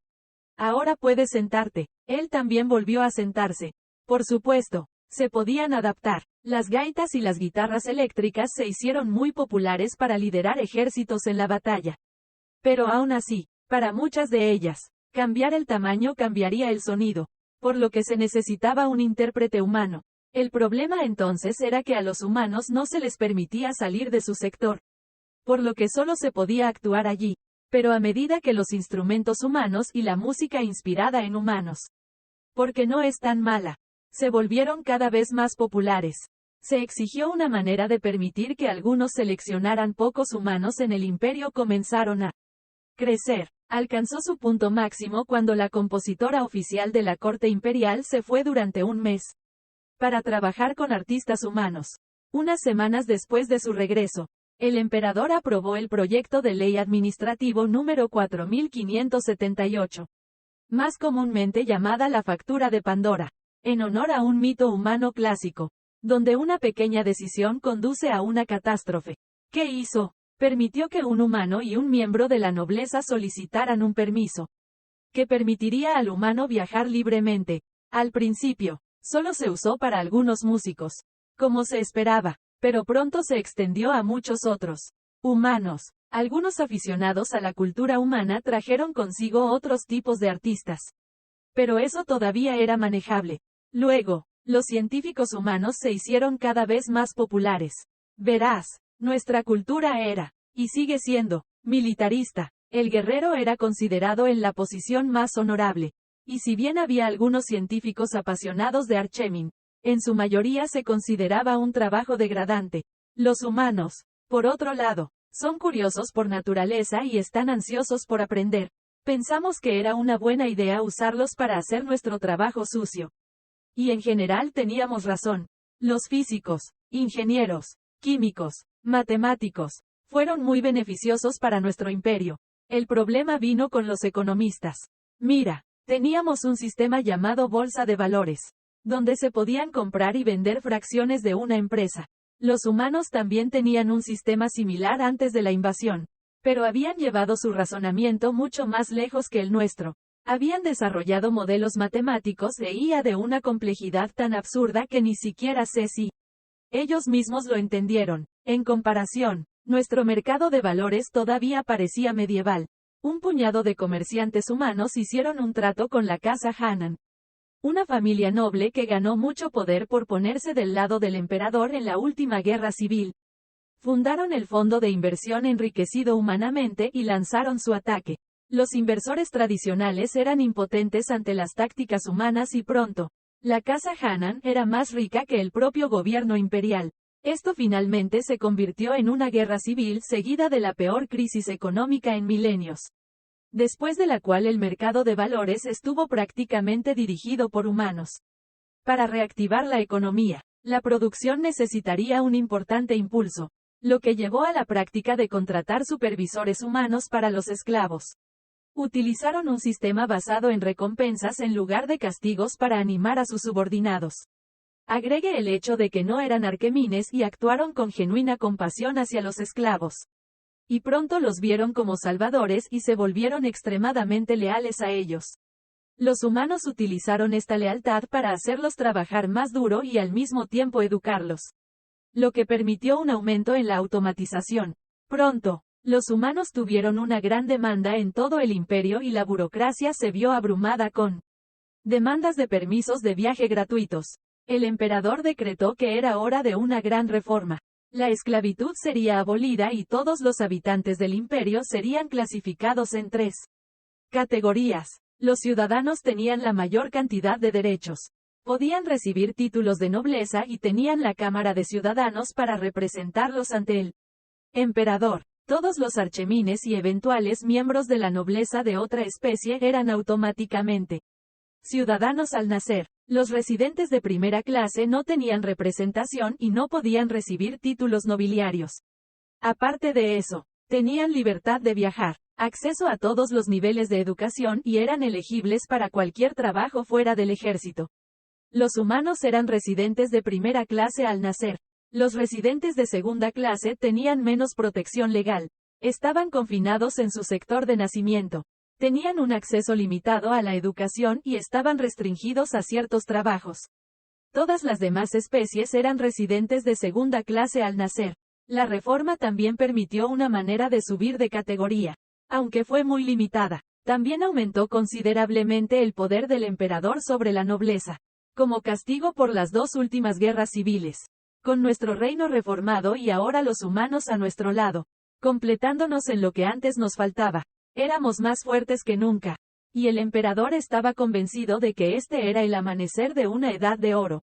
Ahora puedes sentarte. Él también volvió a sentarse. Por supuesto, se podían adaptar. Las gaitas y las guitarras eléctricas se hicieron muy populares para liderar ejércitos en la batalla. Pero aún así, para muchas de ellas, cambiar el tamaño cambiaría el sonido, por lo que se necesitaba un intérprete humano. El problema entonces era que a los humanos no se les permitía salir de su sector, por lo que solo se podía actuar allí. Pero a medida que los instrumentos humanos y la música inspirada en humanos, porque no es tan mala, se volvieron cada vez más populares, se exigió una manera de permitir que algunos seleccionaran pocos humanos en el imperio comenzaron a crecer. Alcanzó su punto máximo cuando la compositora oficial de la corte imperial se fue durante un mes para trabajar con artistas humanos. Unas semanas después de su regreso, el emperador aprobó el proyecto de ley administrativo número 4578, más comúnmente llamada la factura de Pandora, en honor a un mito humano clásico, donde una pequeña decisión conduce a una catástrofe. ¿Qué hizo? Permitió que un humano y un miembro de la nobleza solicitaran un permiso que permitiría al humano viajar libremente. Al principio, solo se usó para algunos músicos, como se esperaba, pero pronto se extendió a muchos otros humanos. Algunos aficionados a la cultura humana trajeron consigo otros tipos de artistas. Pero eso todavía era manejable. Luego, los científicos humanos se hicieron cada vez más populares. Verás, nuestra cultura era, y sigue siendo, militarista. El guerrero era considerado en la posición más honorable. Y si bien había algunos científicos apasionados de Archemin, en su mayoría se consideraba un trabajo degradante. Los humanos, por otro lado, son curiosos por naturaleza y están ansiosos por aprender. Pensamos que era una buena idea usarlos para hacer nuestro trabajo sucio. Y en general teníamos razón. Los físicos, ingenieros, químicos, matemáticos, fueron muy beneficiosos para nuestro imperio. El problema vino con los economistas. Mira, teníamos un sistema llamado bolsa de valores, donde se podían comprar y vender fracciones de una empresa. Los humanos también tenían un sistema similar antes de la invasión, pero habían llevado su razonamiento mucho más lejos que el nuestro. Habían desarrollado modelos matemáticos de IA de una complejidad tan absurda que ni siquiera sé si ellos mismos lo entendieron. En comparación, nuestro mercado de valores todavía parecía medieval. Un puñado de comerciantes humanos hicieron un trato con la casa Hannan, una familia noble que ganó mucho poder por ponerse del lado del emperador en la última guerra civil. Fundaron el fondo de inversión enriquecido humanamente y lanzaron su ataque. Los inversores tradicionales eran impotentes ante las tácticas humanas y pronto, la casa Hannan era más rica que el propio gobierno imperial. Esto finalmente se convirtió en una guerra civil seguida de la peor crisis económica en milenios, después de la cual el mercado de valores estuvo prácticamente dirigido por humanos. Para reactivar la economía, la producción necesitaría un importante impulso, lo que llevó a la práctica de contratar supervisores humanos para los esclavos. Utilizaron un sistema basado en recompensas en lugar de castigos para animar a sus subordinados. Agregue el hecho de que no eran arquemines y actuaron con genuina compasión hacia los esclavos. Y pronto los vieron como salvadores y se volvieron extremadamente leales a ellos. Los humanos utilizaron esta lealtad para hacerlos trabajar más duro y al mismo tiempo educarlos, lo que permitió un aumento en la automatización. Pronto, los humanos tuvieron una gran demanda en todo el imperio y la burocracia se vio abrumada con demandas de permisos de viaje gratuitos. El emperador decretó que era hora de una gran reforma. La esclavitud sería abolida y todos los habitantes del imperio serían clasificados en 3 categorías. Los ciudadanos tenían la mayor cantidad de derechos. Podían recibir títulos de nobleza y tenían la Cámara de Ciudadanos para representarlos ante el emperador. Todos los archemines y eventuales miembros de la nobleza de otra especie eran automáticamente ciudadanos al nacer. Los residentes de primera clase no tenían representación y no podían recibir títulos nobiliarios. Aparte de eso, tenían libertad de viajar, acceso a todos los niveles de educación y eran elegibles para cualquier trabajo fuera del ejército. Los humanos eran residentes de primera clase al nacer. Los residentes de segunda clase tenían menos protección legal. Estaban confinados en su sector de nacimiento. Tenían un acceso limitado a la educación y estaban restringidos a ciertos trabajos. Todas las demás especies eran residentes de segunda clase al nacer. La reforma también permitió una manera de subir de categoría, aunque fue muy limitada. También aumentó considerablemente el poder del emperador sobre la nobleza, como castigo por las 2 últimas guerras civiles. Con nuestro reino reformado y ahora los humanos a nuestro lado, completándonos en lo que antes nos faltaba, éramos más fuertes que nunca. Y el emperador estaba convencido de que este era el amanecer de una edad de oro.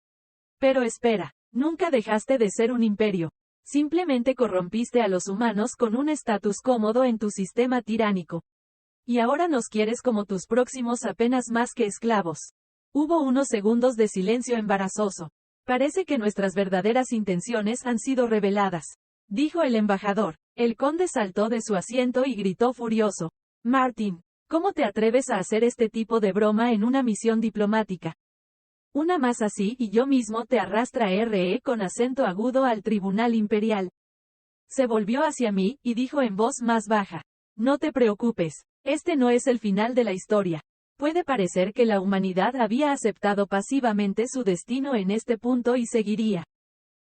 Pero espera, nunca dejaste de ser un imperio. Simplemente corrompiste a los humanos con un estatus cómodo en tu sistema tiránico. Y ahora nos quieres como tus próximos apenas más que esclavos. Hubo unos segundos de silencio embarazoso. Parece que nuestras verdaderas intenciones han sido reveladas, dijo el embajador. El conde saltó de su asiento y gritó furioso. Martin, ¿cómo te atreves a hacer este tipo de broma en una misión diplomática? Una más así y yo mismo te arrastra con acento agudo al tribunal imperial. Se volvió hacia mí, y dijo en voz más baja. No te preocupes, este no es el final de la historia. Puede parecer que la humanidad había aceptado pasivamente su destino en este punto y seguiría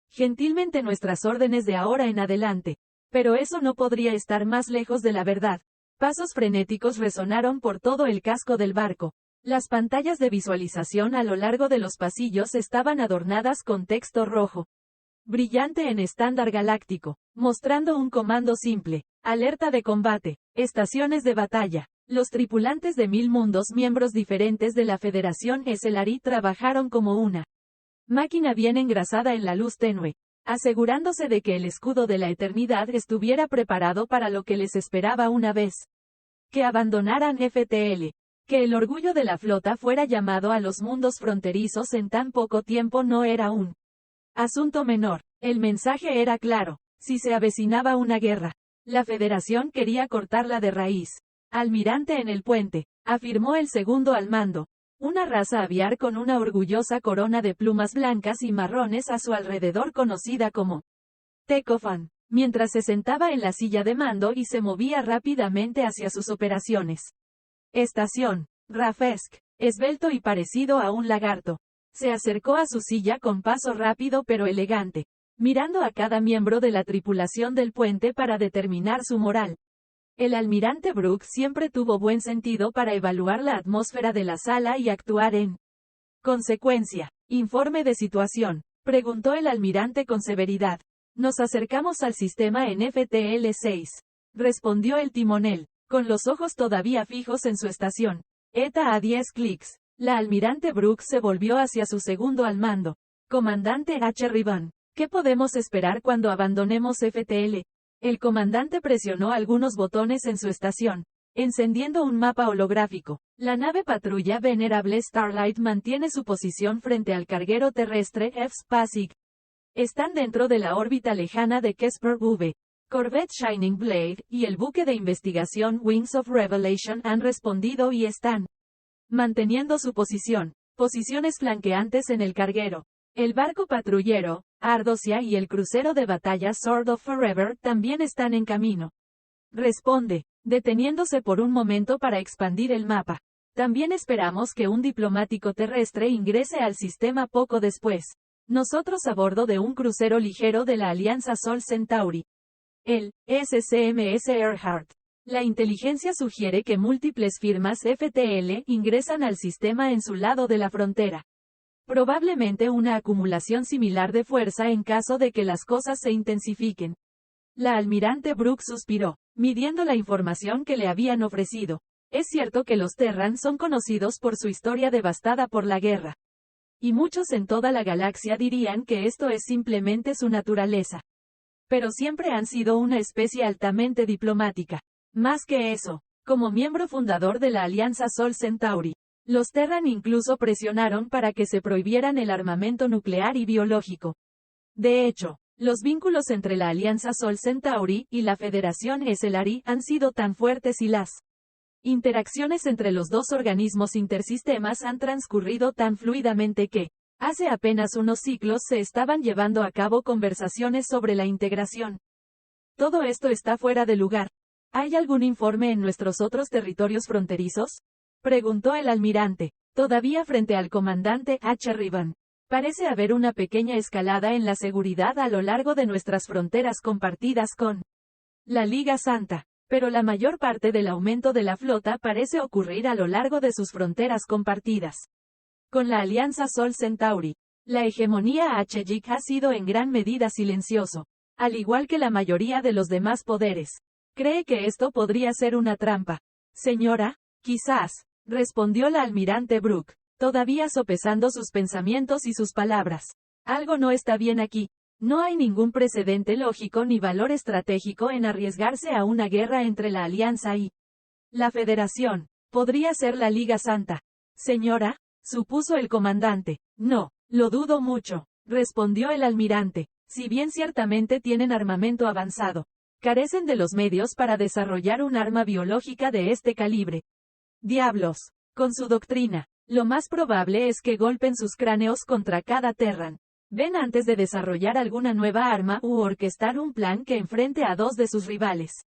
gentilmente nuestras órdenes de ahora en adelante. Pero eso no podría estar más lejos de la verdad. Pasos frenéticos resonaron por todo el casco del barco. Las pantallas de visualización a lo largo de los pasillos estaban adornadas con texto rojo, brillante en estándar galáctico, mostrando un comando simple. Alerta de combate. Estaciones de batalla. Los tripulantes de 1000 mundos miembros diferentes de la Federación Esselari trabajaron como una máquina bien engrasada en la luz tenue, asegurándose de que el escudo de la eternidad estuviera preparado para lo que les esperaba una vez que abandonaran FTL. Que el orgullo de la flota fuera llamado a los mundos fronterizos en tan poco tiempo no era un asunto menor. El mensaje era claro. Si se avecinaba una guerra, la Federación quería cortarla de raíz. Almirante en el puente, afirmó el segundo al mando. Una raza aviar con una orgullosa corona de plumas blancas y marrones a su alrededor conocida como Tecofan, mientras se sentaba en la silla de mando y se movía rápidamente hacia sus operaciones. Estación. Rafesk, esbelto y parecido a un lagarto, se acercó a su silla con paso rápido pero elegante, mirando a cada miembro de la tripulación del puente para determinar su moral. El almirante Brooke siempre tuvo buen sentido para evaluar la atmósfera de la sala y actuar en consecuencia. Informe de situación, preguntó el almirante con severidad. Nos acercamos al sistema en FTL-6, respondió el timonel, con los ojos todavía fijos en su estación. ETA a 10 clics. La almirante Brooke se volvió hacia su segundo al mando. Comandante H. Ribbon, ¿qué podemos esperar cuando abandonemos FTL? El comandante presionó algunos botones en su estación, encendiendo un mapa holográfico. La nave patrulla venerable Starlight mantiene su posición frente al carguero terrestre F-Spacig. Están dentro de la órbita lejana de Kesper V. Corvette Shining Blade y el buque de investigación Wings of Revelation han respondido y están manteniendo su posición. Posiciones flanqueantes en el carguero. El barco patrullero, Ardosia y el crucero de batalla Sword of Forever también están en camino. Responde, deteniéndose por un momento para expandir el mapa. También esperamos que un diplomático terrestre ingrese al sistema poco después. Nosotros a bordo de un crucero ligero de la Alianza Sol Centauri. El SCMS Earhart. La inteligencia sugiere que múltiples firmas FTL ingresan al sistema en su lado de la frontera. Probablemente una acumulación similar de fuerza en caso de que las cosas se intensifiquen. La almirante Brooke suspiró, midiendo la información que le habían ofrecido. Es cierto que los Terran son conocidos por su historia devastada por la guerra. Y muchos en toda la galaxia dirían que esto es simplemente su naturaleza. Pero siempre han sido una especie altamente diplomática. Más que eso, como miembro fundador de la Alianza Sol Centauri, los Terran incluso presionaron para que se prohibieran el armamento nuclear y biológico. De hecho, los vínculos entre la Alianza Sol Centauri y la Federación Esselari han sido tan fuertes y las interacciones entre los dos organismos intersistemas han transcurrido tan fluidamente que, hace apenas unos siglos se estaban llevando a cabo conversaciones sobre la integración. Todo esto está fuera de lugar. ¿Hay algún informe en nuestros otros territorios fronterizos? Preguntó el almirante, todavía frente al comandante H. Ribbon. Parece haber una pequeña escalada en la seguridad a lo largo de nuestras fronteras compartidas con la Liga Santa, pero la mayor parte del aumento de la flota parece ocurrir a lo largo de sus fronteras compartidas. Con la Alianza Sol Centauri, la hegemonía HG ha sido en gran medida silencioso, al igual que la mayoría de los demás poderes. ¿Cree que esto podría ser una trampa? Señora, quizás, respondió la almirante Brooke, todavía sopesando sus pensamientos y sus palabras. Algo no está bien aquí. No hay ningún precedente lógico ni valor estratégico en arriesgarse a una guerra entre la Alianza y la Federación. Podría ser la Liga Santa. Señora, supuso el comandante. No, lo dudo mucho, respondió el almirante. Si bien ciertamente tienen armamento avanzado, carecen de los medios para desarrollar un arma biológica de este calibre. Diablos, con su doctrina, lo más probable es que golpeen sus cráneos contra cada Terran. Ven antes de desarrollar alguna nueva arma u orquestar un plan que enfrente a dos de sus rivales.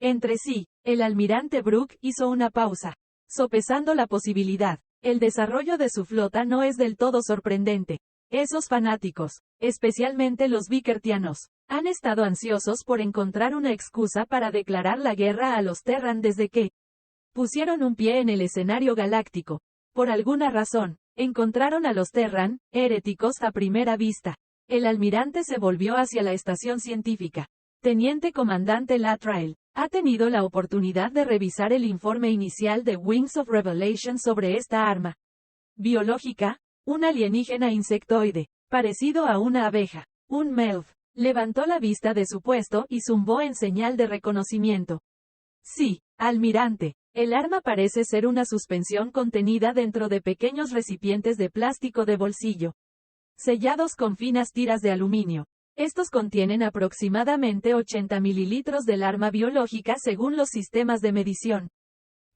Entre sí, el almirante Brooke hizo una pausa, sopesando la posibilidad. El desarrollo de su flota no es del todo sorprendente. Esos fanáticos, especialmente los Vikertianos, han estado ansiosos por encontrar una excusa para declarar la guerra a los Terran desde que pusieron un pie en el escenario galáctico. Por alguna razón, encontraron a los Terran, heréticos a primera vista. El almirante se volvió hacia la estación científica. Teniente comandante Latrael, ¿ha tenido la oportunidad de revisar el informe inicial de Wings of Revelation sobre esta arma biológica? Un alienígena insectoide, parecido a una abeja, un Melf, levantó la vista de su puesto y zumbó en señal de reconocimiento. Sí, almirante, el arma parece ser una suspensión contenida dentro de pequeños recipientes de plástico de bolsillo, sellados con finas tiras de aluminio. Estos contienen aproximadamente 80 mililitros del arma biológica según los sistemas de medición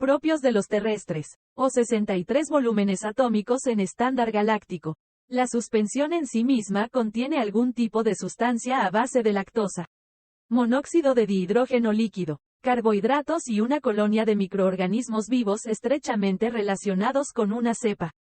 propios de los terrestres, o 63 volúmenes atómicos en estándar galáctico. La suspensión en sí misma contiene algún tipo de sustancia a base de lactosa, monóxido de dihidrógeno líquido, carbohidratos y una colonia de microorganismos vivos estrechamente relacionados con una cepa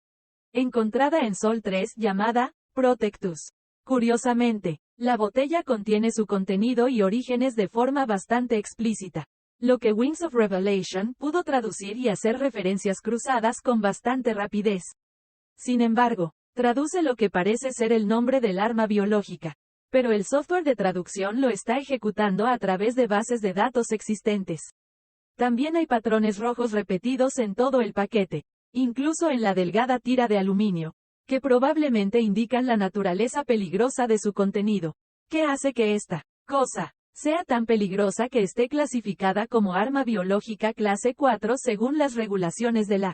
encontrada en Sol 3 llamada Protectus. Curiosamente, la botella contiene su contenido y orígenes de forma bastante explícita, lo que Wings of Revelation pudo traducir y hacer referencias cruzadas con bastante rapidez. Sin embargo, traduce lo que parece ser el nombre del arma biológica, pero el software de traducción lo está ejecutando a través de bases de datos existentes. También hay patrones rojos repetidos en todo el paquete, incluso en la delgada tira de aluminio, que probablemente indican la naturaleza peligrosa de su contenido, que hace que esta cosa sea tan peligrosa que esté clasificada como arma biológica clase 4 según las regulaciones de la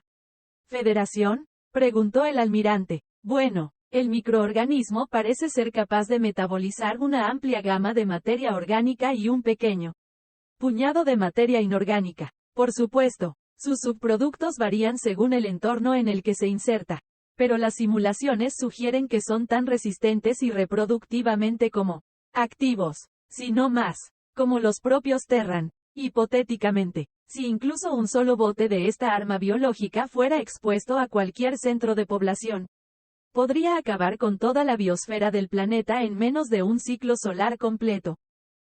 Federación, preguntó el almirante. Bueno, el microorganismo parece ser capaz de metabolizar una amplia gama de materia orgánica y un pequeño puñado de materia inorgánica. Por supuesto, sus subproductos varían según el entorno en el que se inserta, pero las simulaciones sugieren que son tan resistentes y reproductivamente como activos, si no más, como los propios Terran. Hipotéticamente, si incluso un solo bote de esta arma biológica fuera expuesto a cualquier centro de población, podría acabar con toda la biosfera del planeta en menos de un ciclo solar completo.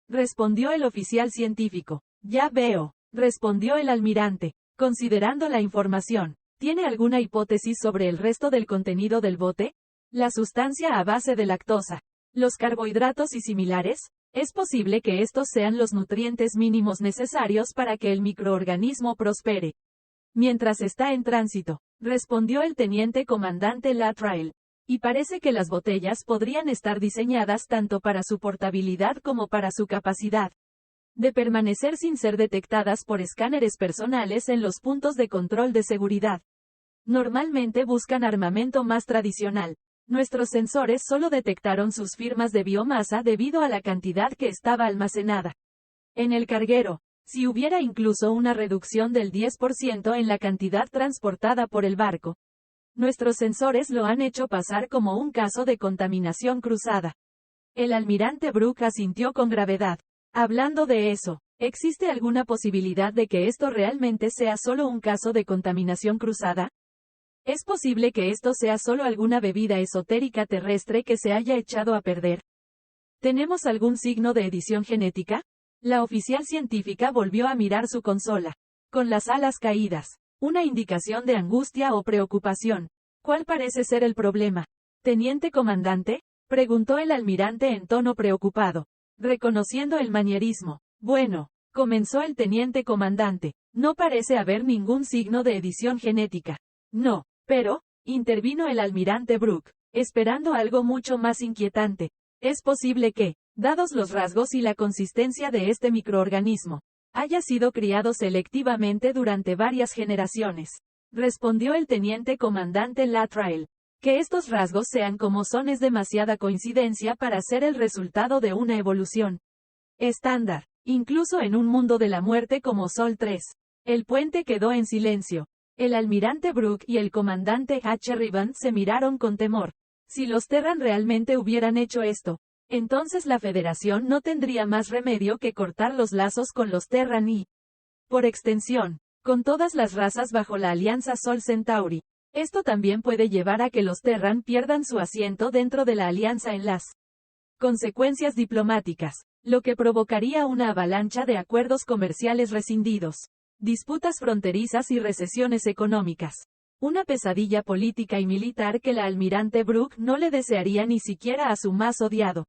Respondió el oficial científico. Ya veo, respondió el almirante. Considerando la información, ¿tiene alguna hipótesis sobre el resto del contenido del bote? La sustancia a base de lactosa, los carbohidratos y similares. Es posible que estos sean los nutrientes mínimos necesarios para que el microorganismo prospere. Mientras está en tránsito, respondió el teniente comandante Latrail. Y parece que las botellas podrían estar diseñadas tanto para su portabilidad como para su capacidad de permanecer sin ser detectadas por escáneres personales en los puntos de control de seguridad. Normalmente buscan armamento más tradicional. Nuestros sensores solo detectaron sus firmas de biomasa debido a la cantidad que estaba almacenada en el carguero. Si hubiera incluso una reducción del 10% en la cantidad transportada por el barco, nuestros sensores lo han hecho pasar como un caso de contaminación cruzada. El almirante Brooke asintió con gravedad. Hablando de eso, ¿existe alguna posibilidad de que esto realmente sea solo un caso de contaminación cruzada? ¿Es posible que esto sea solo alguna bebida esotérica terrestre que se haya echado a perder? ¿Tenemos algún signo de edición genética? La oficial científica volvió a mirar su consola, con las alas caídas. Una indicación de angustia o preocupación. ¿Cuál parece ser el problema? ¿Teniente comandante?, preguntó el almirante en tono preocupado, reconociendo el manierismo. Bueno, comenzó el teniente comandante, no parece haber ningún signo de edición genética. No, pero, intervino el almirante Brooke, esperando algo mucho más inquietante. Es posible que, dados los rasgos y la consistencia de este microorganismo, haya sido criado selectivamente durante varias generaciones. Respondió el teniente comandante Latrail. Que estos rasgos sean como son es demasiada coincidencia para ser el resultado de una evolución estándar, incluso en un mundo de la muerte como Sol 3. El puente quedó en silencio. El almirante Brooke y el comandante H. Ribbon se miraron con temor. Si los Terran realmente hubieran hecho esto, entonces la Federación no tendría más remedio que cortar los lazos con los Terran y, por extensión, con todas las razas bajo la Alianza Sol Centauri. Esto también puede llevar a que los Terran pierdan su asiento dentro de la Alianza en las consecuencias diplomáticas, lo que provocaría una avalancha de acuerdos comerciales rescindidos, disputas fronterizas y recesiones económicas. Una pesadilla política y militar que la almirante Brooke no le desearía ni siquiera a su más odiado.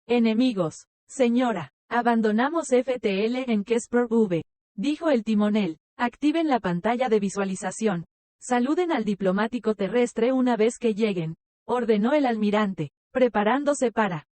Enemigos, señora, abandonamos FTL en Kesper V, dijo el timonel. Activen la pantalla de visualización. Saluden al diplomático terrestre una vez que lleguen, ordenó el almirante, preparándose para